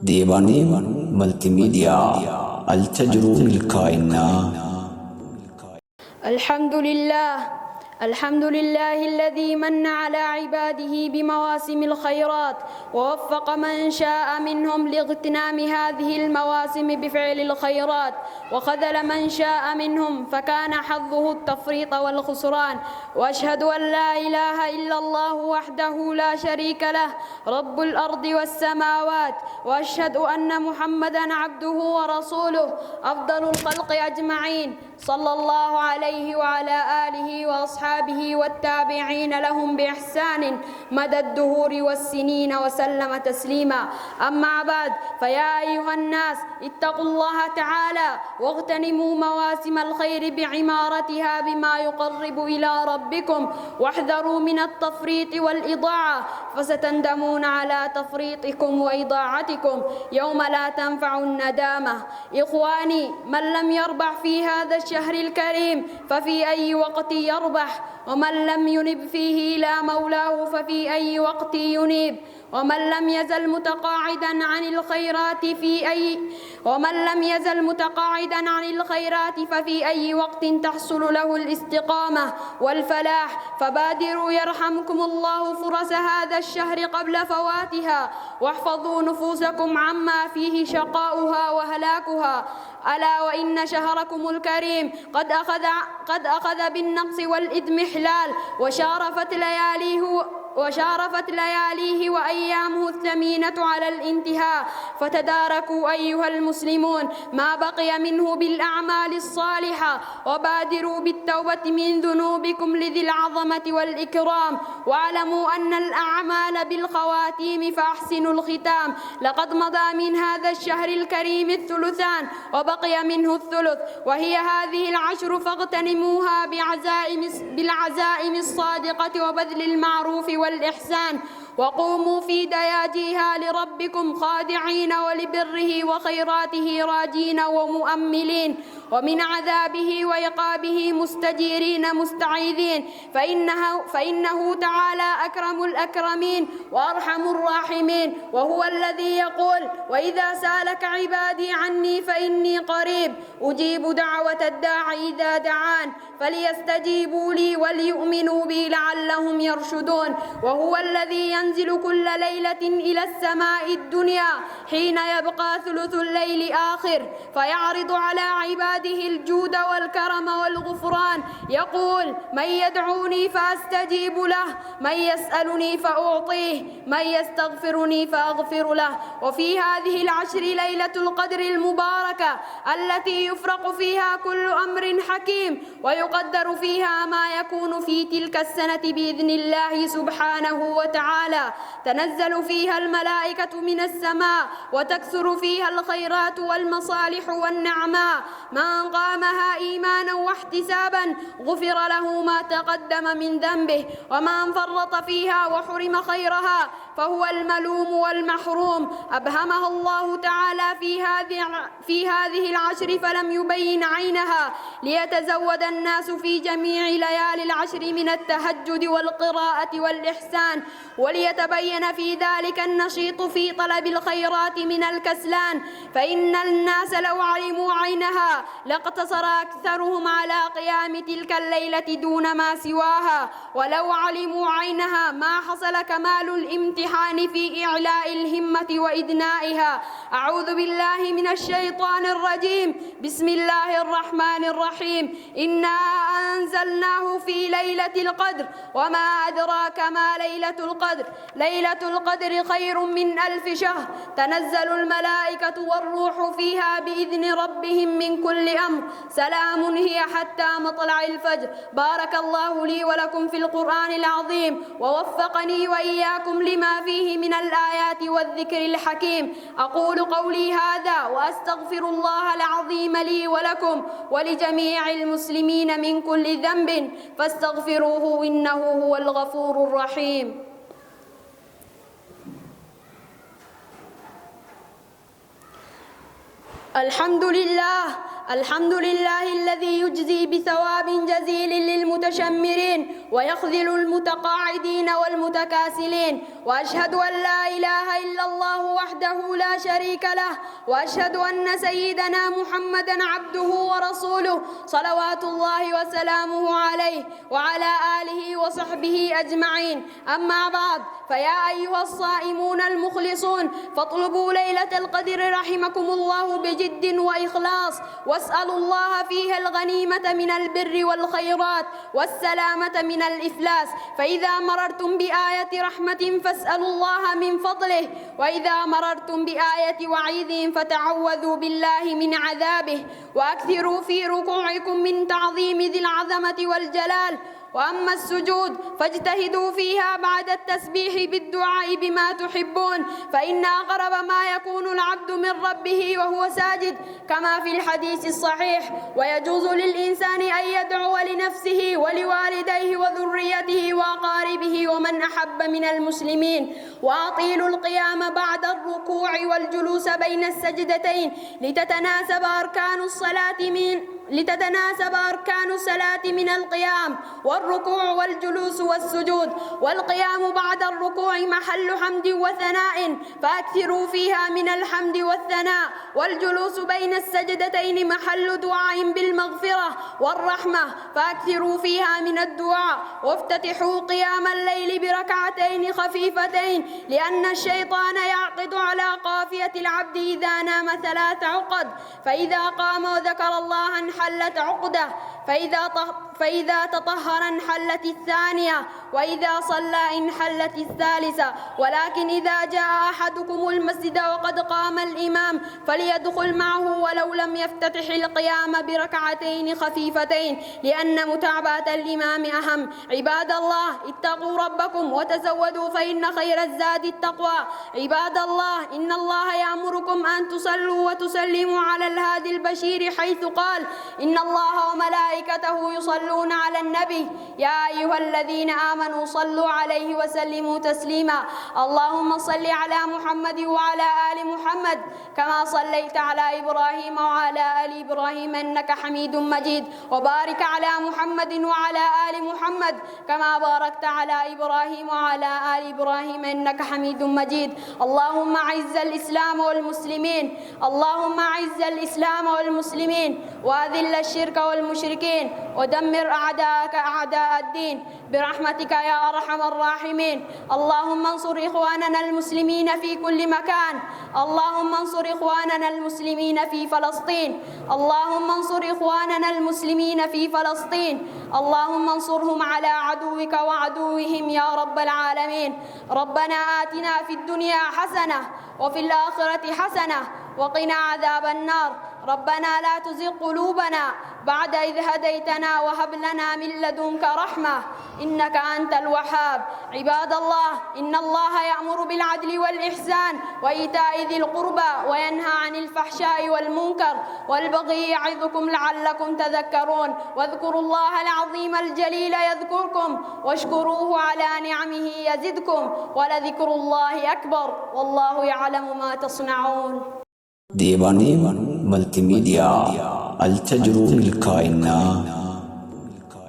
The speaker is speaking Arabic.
ديواني ملتي ميديا التجربة الكائنة. الحمد لله الذي من على عباده بمواسم الخيرات ووفق من شاء منهم لاغتنام هذه المواسم بفعل الخيرات، وخذل من شاء منهم فكان حظه التفريط والخسران. وأشهد أن لا إله إلا الله وحده لا شريك له رب الأرض والسماوات، وأشهد أن محمدًا عبده ورسوله أفضل الخلق أجمعين، صلى الله عليه وعلى آله وأصحابه والتابعين لهم بإحسان مدى الدهور والسنين وسلم تسليما. أما بعد، فيا أيها الناس اتقوا الله تعالى واغتنموا مواسم الخير بعمارتها بما يقرب إلى ربكم، واحذروا من التفريط والإضاعة فستندمون على تفريطكم وإضاعتكم يوم لا تنفع الندامة. إخواني، من لم يربح في هذا الشهر الكريم ففي أي وقت يربح، ومن لم ينب فيه إلى مولاه ففي أي وقت ينيب، ومن لم يزل متقاعدا عن الخيرات ففي أي وقت تحصل له الاستقامة والفلاح. فبادروا يرحمكم الله فرص هذا الشهر قبل فواتها، واحفظوا نفوسكم عما فيه شقاؤها وهلاكها. ألا وإن شهركم الكريم قد أخذ بالنقص والإضمحلال، وشارفت لياليه وأيامه الثمينة على الانتهاء، فتداركوا أيها المسلمون ما بقي منه بالأعمال الصالحة، وبادروا بالتوبة من ذنوبكم لذي العظمة والإكرام، واعلموا أن الأعمال بالخواتيم فأحسنوا الختام. لقد مضى من هذا الشهر الكريم الثلثان وبقي منه الثلث، وهي هذه العشر فاغتنموها بالعزائم الصادقة وبذل المعروف والإحسان، وقوموا في دياجيها لربكم خادعين ولبره وخيراته راجين ومؤملين، ومن عذابه وعقابه مستجيرين مستعيذين، فإنه تعالى أكرم الأكرمين وأرحم الراحمين، وهو الذي يقول: وإذا سألك عبادي عني فإني قريب أجيب دعوة الداع إذا دعان فليستجيبوا لي وليؤمنوا بي لعلهم يرشدون. وهو الذي ينزل كل ليلة إلى السماء الدنيا حين يبقى ثلث الليل آخر، فيعرض على عباده الجود والكرم والغفران، يقول: من يدعوني فأستجيب له، من يسألني فأعطيه، من يستغفرني فأغفر له. وفي هذه العشر ليلة القدر المباركة التي يفرق فيها كل أمر حكيم، ويقدر فيها ما يكون في تلك السنة بإذن الله سبحانه وتعالى. تنزل فيها الملائكة من السماء وتكثر فيها الخيرات والمصالح والنعماء. من قامها إيمانا واحتسابا غفر له ما تقدم من ذنبه، ومن فرط فيها وحرم خيرها فهو الملوم والمحروم. أبهمها الله تعالى في هذه العشر فلم يبين عينها، ليتزود الناس في جميع ليالي العشر من التهجد والقراءة والإحسان، وليتبين في ذلك النشيط في طلب الخيرات من الكسلان. فإن الناس لو علموا عينها لاقتصر أكثرهم على قيام تلك الليلة دون ما سواها، ولو علموا عينها ما حصل كمال الامتحان في إعلاء الهمة وإدنائها. أعوذ بالله من الشيطان الرجيم. بسم الله الرحمن الرحيم. إنا أنزلناه في ليلة القدر، وما أدراك ما ليلة القدر. ليلة القدر خير من 1000 شهر. تنزل الملائكة والروح فيها بإذن ربهم من كل أمر. سلام هي حتى مطلع الفجر. بارك الله لي ولكم في القرآن العظيم، ووفقني وإياكم لما فيه من الآيات والذكر الحكيم. أقول قولي هذا وأستغفر الله العظيم لي ولكم ولجميع المسلمين من كل ذنب فاستغفروه إنه هو الغفور الرحيم. الحمد لله الذي يجزي بثواب جزيل للمتشمرين، ويخذل المتقاعدين والمتكاسلين. وأشهد أن لا إله إلا الله وحده لا شريك له، وأشهد أن سيدنا محمدا عبده ورسوله صلوات الله وسلامه عليه وعلى آله وصحبه أجمعين. أما بعد، فيا أيها الصائمون المخلصون، فاطلبوا ليلة القدر رحمكم الله بجد وإخلاص، واسألوا الله فيها الغنيمة من البر والخيرات والسلامة من الإفلاس. فإذا مررتم بآية رحمة فاسألوا الله من فضله، وإذا مررتم بآية وعيد فتعوذوا بالله من عذابه. وأكثروا في ركوعكم من تعظيم ذي العظمة والجلال. وأما السجود فاجتهدوا فيها بعد التسبيح بالدعاء بما تحبون، فإن أقرب ما يكون العبد من ربه وهو ساجد، كما في الحديث الصحيح. ويجوز للإنسان أن يدعو لنفسه ولوالديه وذريته وأقاربه ومن أحب من المسلمين. وأطيلوا القيام بعد الركوع والجلوس بين السجدتين لتتناسب أركان الصلاة من القيام والركوع والجلوس والسجود. والقيام بعد الركوع محل حمد وثناء، فأكثروا فيها من الحمد والثناء. والجلوس بين السجدتين محل دعاء بالمغفرة والرحمة، فأكثروا فيها من الدعاء. وافتتحوا قيام الليل بركعتين خفيفتين، لأن الشيطان يعقد على قافية العبد إذا نام 3 عقد، فإذا قام وذكر الله انحلت عقده، فإذا تطهر انحلت الثانية، وإذا صلى انحلت الثالثة. ولكن إذا جاء أحدكم المسجد وقد قام الإمام فليدخل معه ولو لم يفتتح القيام بركعتين خفيفتين، لأن متابعة الإمام أهم. عباد الله، اتقوا ربكم وتزودوا فإن خير الزاد التقوى. عباد الله، إن الله يأمركم أن تصلوا وتسلموا على الهادي البشير، حيث قال: إن الله وملائكته يصلون على النبي يا أيها الذين آمنوا صلوا عليه وسلموا تسليما. اللهم صل على محمد وعلى آل محمد كما صليت على إبراهيم وعلى آل إبراهيم إنك حميد مجيد. وبارك على محمد وعلى آل محمد كما باركت على إبراهيم وعلى آل إبراهيم إنك حميد مجيد. اللهم أعز الإسلام والمسلمين، اللهم أعز الإسلام والمسلمين، وأذل الشرك والمشركين، ودمر أعداءك أعداء الدين برحمتك يا أرحم الراحمين. اللهم انصر إخواننا المسلمين في كل مكان، اللهم انصر إخواننا المسلمين في فلسطين، اللهم انصر إخواننا المسلمين في فلسطين، اللهم انصرهم على عدوك وعدوهم يا رب العالمين. ربنا آتنا في الدنيا حسنة وفي الآخرة حسنة وقنا عذاب النار. ربنا لا تزغ قلوبنا بعد إذ هديتنا وهب لنا من لدنك رحمة إنك أنت الوهاب. عباد الله، إن الله يأمر بالعدل والإحسان وإيتاء ذي القربى وينهى عن الفحشاء والمنكر والبغي يعظكم لعلكم تذكرون. واذكروا الله العظيم الجليل يذكركم واشكروه على نعمه يزدكم ولذكر الله أكبر والله يعلم ما تصنعون. ديوان ملتي ميديا التجربة الكائنة.